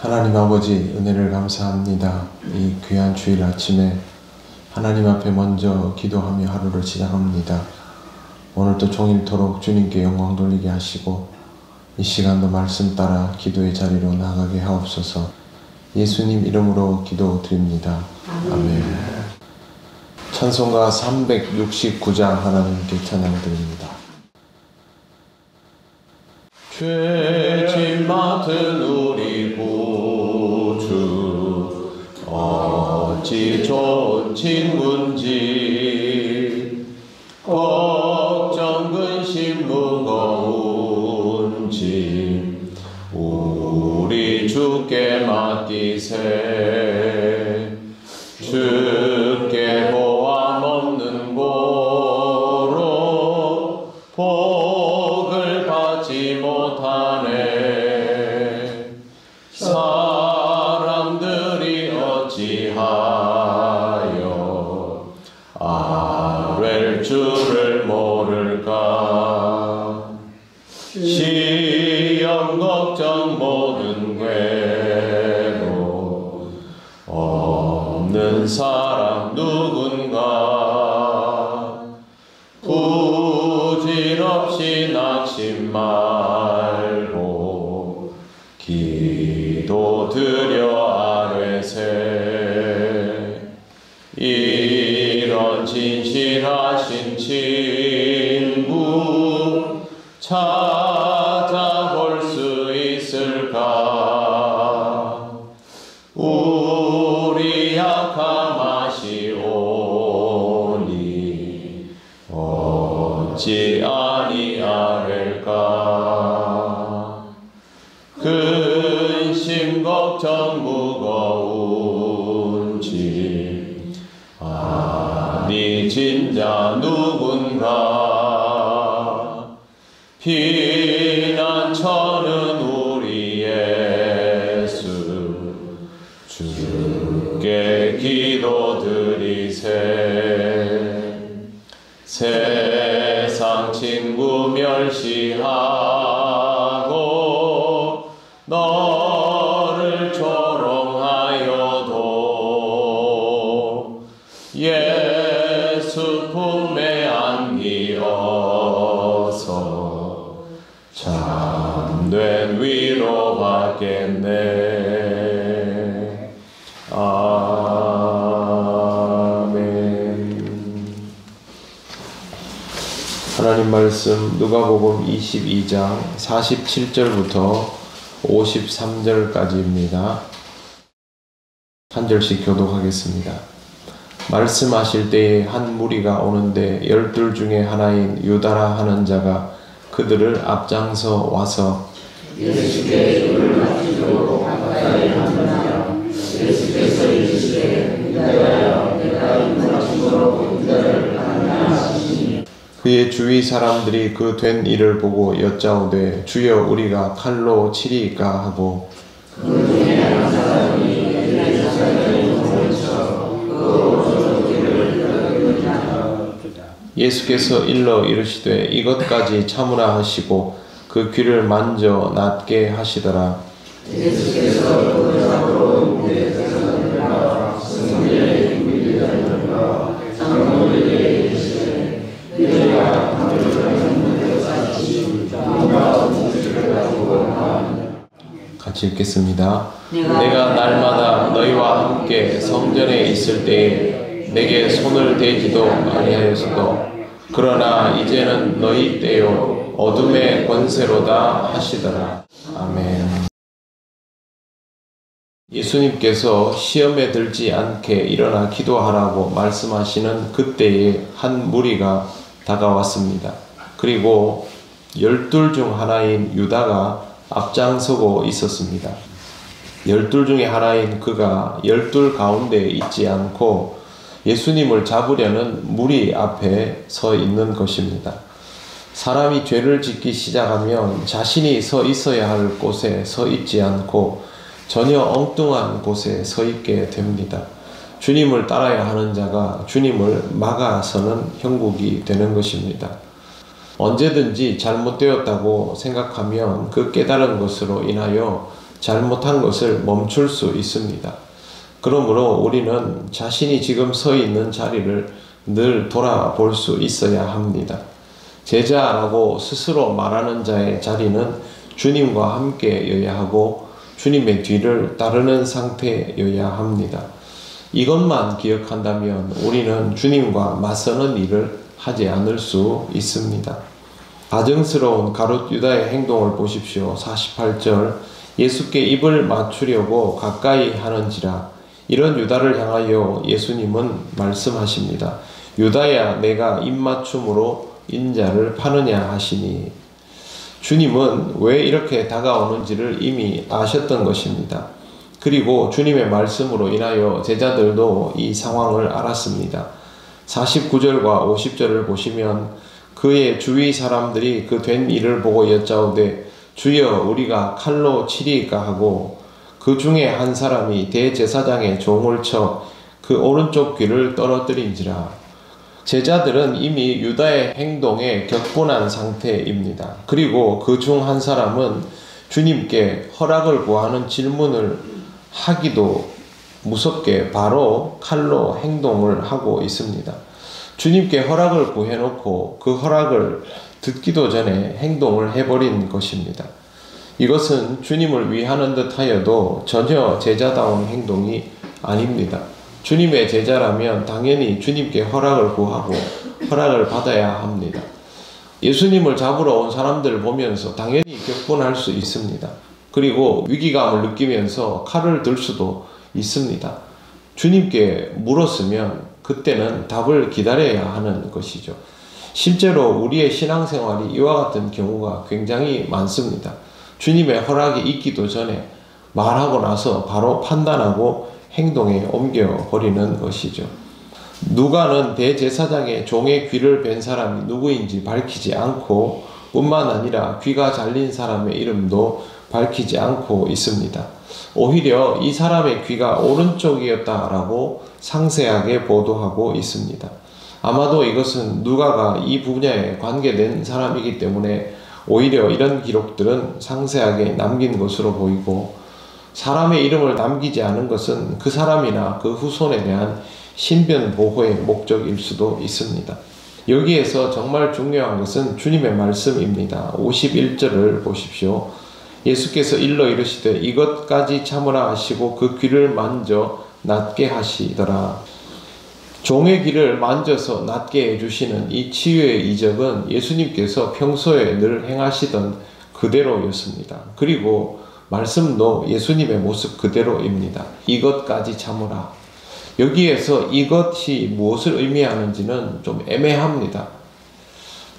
하나님 아버지, 은혜를 감사합니다. 이 귀한 주일 아침에 하나님 앞에 먼저 기도하며 하루를 시작합니다. 오늘도 종일토록 주님께 영광 돌리게 하시고 이 시간도 말씀 따라 기도의 자리로 나가게 하옵소서. 예수님 이름으로 기도드립니다. 아멘. 찬송가 369장 하나님께 찬양드립니다. 죄짐 맡은 우리 구주 어찌 좋은 친구인지, 걱정 근심 무거운 짐 우리 주께 맡기세. 주께 보암 없는 고로 복을 받지 못하네. 사람들이 어찌하여 아뢰 주를 모를까. 시험 걱정 모든 괴로 없는 사람 누군가. 부질없이 낙심 말고 기도 드려 아뢰세. 이런 진실하신 친구 찾아볼 수 있을까. 우리 약함 아시오니 어찌 아니하릴까. 근심 걱정 무거운 짐 아니 진자 누군가. 피난처는 우리 예수 주께 기도드리세. 세상 친구 멸시하고 너를 조롱하여도 예수 품에 안기어서 참된 위로 받겠네. 아멘. 하나님 말씀 누가복음 22장 47절부터 53절까지입니다. 한 절씩 교독하겠습니다. 말씀하실 때에 한 무리가 오는데 12 중에 하나인 유다라 하는 자가 그들을 앞장서 와서 예수께 돌을 맞추도록 가까이 하느냐. 예수께서 이르시되 유다야 내가 인자 죽으러 유다를 하느냐 하시니, 그의 주위 사람들이 그 된 일을 보고 여짜오되 주여 우리가 칼로 치리이까 하고, 그 중에 한 사람이 엘리 사람을 보내서 그 오른쪽을 끌어들이니라. 예수께서 일러 이르시되 이것까지 참으라 하시고 그 귀를 만져 낫게 하시더라. 예수께서 그 잡으러 무대에 서서들과 성전의 미리들과 장로들에게 이르시되 너희가 담을 무대에 쌓지 누가 무엇을 가지고 하느냐. 같이 읽겠습니다. 내가 날마다 너희와 함께 성전에 있을 때에 내게 손을 대지도 아니하였어도 그러나 이제는 너희 때요 어둠의 권세로다 하시더라. 아멘. 예수님께서 시험에 들지 않게 일어나 기도하라고 말씀하시는 그때에 한 무리가 다가왔습니다. 그리고 12 중 하나인 유다가 앞장서고 있었습니다. 12 중에 하나인 그가 12 가운데 있지 않고 예수님을 잡으려는 무리 앞에 서 있는 것입니다. 사람이 죄를 짓기 시작하면 자신이 서 있어야 할 곳에 서 있지 않고 전혀 엉뚱한 곳에 서 있게 됩니다. 주님을 따라야 하는 자가 주님을 막아서는 형국이 되는 것입니다. 언제든지 잘못되었다고 생각하면 그 깨달은 것으로 인하여 잘못한 것을 멈출 수 있습니다. 그러므로 우리는 자신이 지금 서 있는 자리를 늘 돌아볼 수 있어야 합니다. 제자라고 스스로 말하는 자의 자리는 주님과 함께여야 하고 주님의 뒤를 따르는 상태여야 합니다. 이것만 기억한다면 우리는 주님과 맞서는 일을 하지 않을 수 있습니다. 가증스러운 가룟 유다의 행동을 보십시오. 48절 예수께 입을 맞추려고 가까이 하는지라. 이런 유다를 향하여 예수님은 말씀하십니다. 유다야 내가 입맞춤으로 인자를 파느냐 하시니. 주님은 왜 이렇게 다가오는지를 이미 아셨던 것입니다. 그리고 주님의 말씀으로 인하여 제자들도 이 상황을 알았습니다. 49절과 50절을 보시면 그의 주위 사람들이 그 된 일을 보고 여짜오되 주여 우리가 칼로 치리이까 하고 그 중에 한 사람이 대제사장의 종을 쳐 그 오른쪽 귀를 떨어뜨린지라. 제자들은 이미 유다의 행동에 격분한 상태입니다. 그리고 그 중 한 사람은 주님께 허락을 구하는 질문을 하기도 무섭게 바로 칼로 행동을 하고 있습니다. 주님께 허락을 구해놓고 그 허락을 듣기도 전에 행동을 해버린 것입니다. 이것은 주님을 위하는 듯 하여도 전혀 제자다운 행동이 아닙니다. 주님의 제자라면 당연히 주님께 허락을 구하고 허락을 받아야 합니다. 예수님을 잡으러 온 사람들을 보면서 당연히 격분할 수 있습니다. 그리고 위기감을 느끼면서 칼을 들 수도 있습니다. 주님께 물었으면 그때는 답을 기다려야 하는 것이죠. 실제로 우리의 신앙생활이 이와 같은 경우가 굉장히 많습니다. 주님의 허락이 있기도 전에 말하고 나서 바로 판단하고 행동에 옮겨버리는 것이죠. 누가는 대제사장의 종의 귀를 벤 사람이 누구인지 밝히지 않고 뿐만 아니라 귀가 잘린 사람의 이름도 밝히지 않고 있습니다. 오히려 이 사람의 귀가 오른쪽이었다라고 상세하게 보도하고 있습니다. 아마도 이것은 누가가 이 분야에 관계된 사람이기 때문에 오히려 이런 기록들은 상세하게 남긴 것으로 보이고, 사람의 이름을 남기지 않은 것은 그 사람이나 그 후손에 대한 신변 보호의 목적일 수도 있습니다. 여기에서 정말 중요한 것은 주님의 말씀입니다. 51절을 보십시오. 예수께서 일러 이르시되 이것까지 참으라 하시고 그 귀를 만져 낫게 하시더라. 종의 귀를 만져서 낫게 해주시는 이 치유의 이적은 예수님께서 평소에 늘 행하시던 그대로였습니다. 그리고 말씀도 예수님의 모습 그대로입니다. 이것까지 참으라. 여기에서 이것이 무엇을 의미하는지는 좀 애매합니다.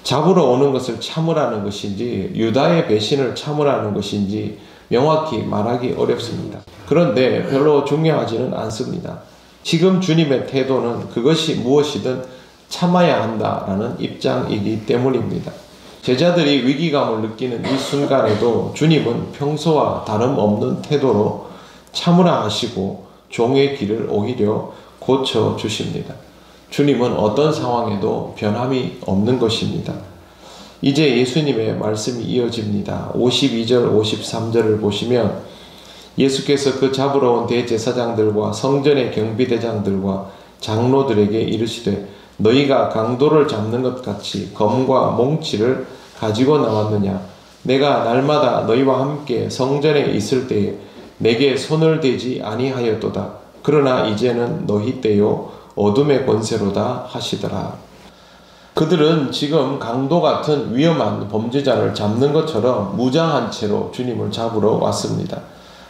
잡으러 오는 것을 참으라는 것인지 유다의 배신을 참으라는 것인지 명확히 말하기 어렵습니다. 그런데 별로 중요하지는 않습니다. 지금 주님의 태도는 그것이 무엇이든 참아야 한다라는 입장이기 때문입니다. 제자들이 위기감을 느끼는 이 순간에도 주님은 평소와 다름없는 태도로 참으라 하시고 종의 길을 오히려 고쳐주십니다. 주님은 어떤 상황에도 변함이 없는 것입니다. 이제 예수님의 말씀이 이어집니다. 52절, 53절을 보시면 예수께서 그 잡으러 온 대제사장들과 성전의 경비대장들과 장로들에게 이르시되 너희가 강도를 잡는 것 같이 검과 몽치를 가지고 나왔느냐? 내가 날마다 너희와 함께 성전에 있을 때에 내게 손을 대지 아니하였도다. 그러나 이제는 너희 때요 어둠의 권세로다 하시더라. 그들은 지금 강도 같은 위험한 범죄자를 잡는 것처럼 무장한 채로 주님을 잡으러 왔습니다.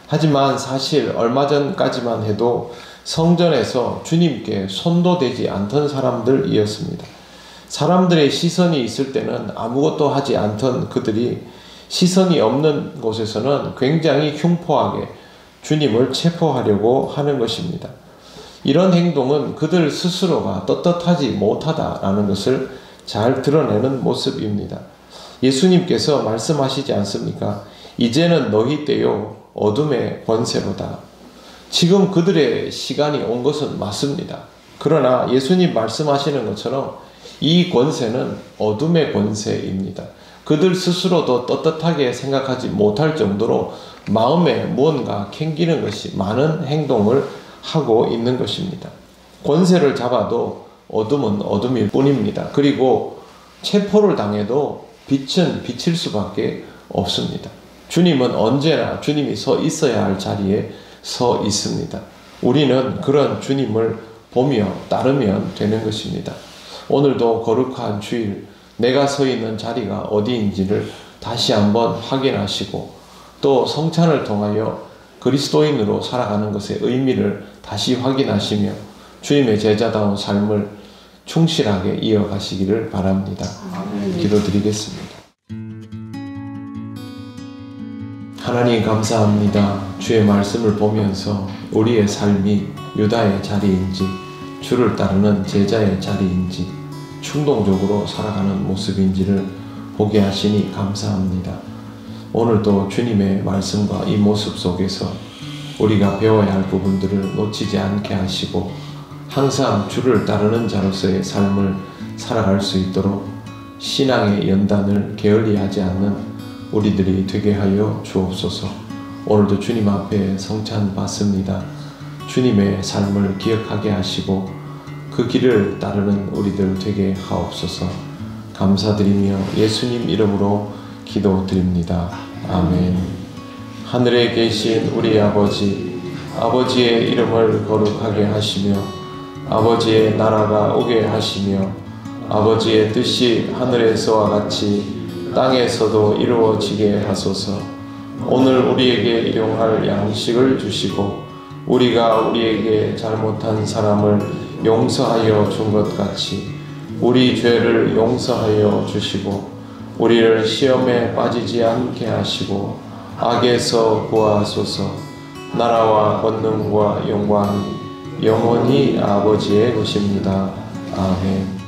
하지만 사실 얼마 전까지만 해도 성전에서 주님께 손도 대지 않던 사람들이었습니다. 사람들의 시선이 있을 때는 아무것도 하지 않던 그들이 시선이 없는 곳에서는 굉장히 흉포하게 주님을 체포하려고 하는 것입니다. 이런 행동은 그들 스스로가 떳떳하지 못하다라는 것을 잘 드러내는 모습입니다. 예수님께서 말씀하시지 않습니까? 이제는 너희 때요 어둠의 권세로다. 지금 그들의 시간이 온 것은 맞습니다. 그러나 예수님 말씀하시는 것처럼 이 권세는 어둠의 권세입니다. 그들 스스로도 떳떳하게 생각하지 못할 정도로 마음에 무언가 캥기는 것이 많은 행동을 하고 있는 것입니다. 권세를 잡아도 어둠은 어둠일 뿐입니다. 그리고 체포를 당해도 빛은 빛일 수밖에 없습니다. 주님은 언제나 주님이 서 있어야 할 자리에 서 있습니다. 우리는 그런 주님을 보며 따르면 되는 것입니다. 오늘도 거룩한 주일, 내가 서 있는 자리가 어디인지를 다시 한번 확인하시고 또 성찬을 통하여 그리스도인으로 살아가는 것의 의미를 다시 확인하시며 주님의 제자다운 삶을 충실하게 이어가시기를 바랍니다. 기도드리겠습니다. 하나님 감사합니다. 주의 말씀을 보면서 우리의 삶이 유다의 자리인지 주를 따르는 제자의 자리인지 충동적으로 살아가는 모습인지를 보게 하시니 감사합니다. 오늘도 주님의 말씀과 이 모습 속에서 우리가 배워야 할 부분들을 놓치지 않게 하시고 항상 주를 따르는 자로서의 삶을 살아갈 수 있도록 신앙의 연단을 게을리하지 않는 우리들이 되게 하여 주옵소서. 오늘도 주님 앞에 성찬 받습니다. 주님의 삶을 기억하게 하시고 그 길을 따르는 우리들 되게 하옵소서. 감사드리며 예수님 이름으로 기도드립니다. 아멘. 하늘에 계신 우리 아버지, 아버지의 이름을 거룩하게 하시며 아버지의 나라가 오게 하시며 아버지의 뜻이 하늘에서와 같이 땅에서도 이루어지게 하소서. 오늘 우리에게 일용할 양식을 주시고 우리가 우리에게 잘못한 사람을 용서하여 준 것 같이 우리 죄를 용서하여 주시고 우리를 시험에 빠지지 않게 하시고 악에서 구하소서. 나라와 권능과 영광이 영원히 아버지의 것입니다. 아멘.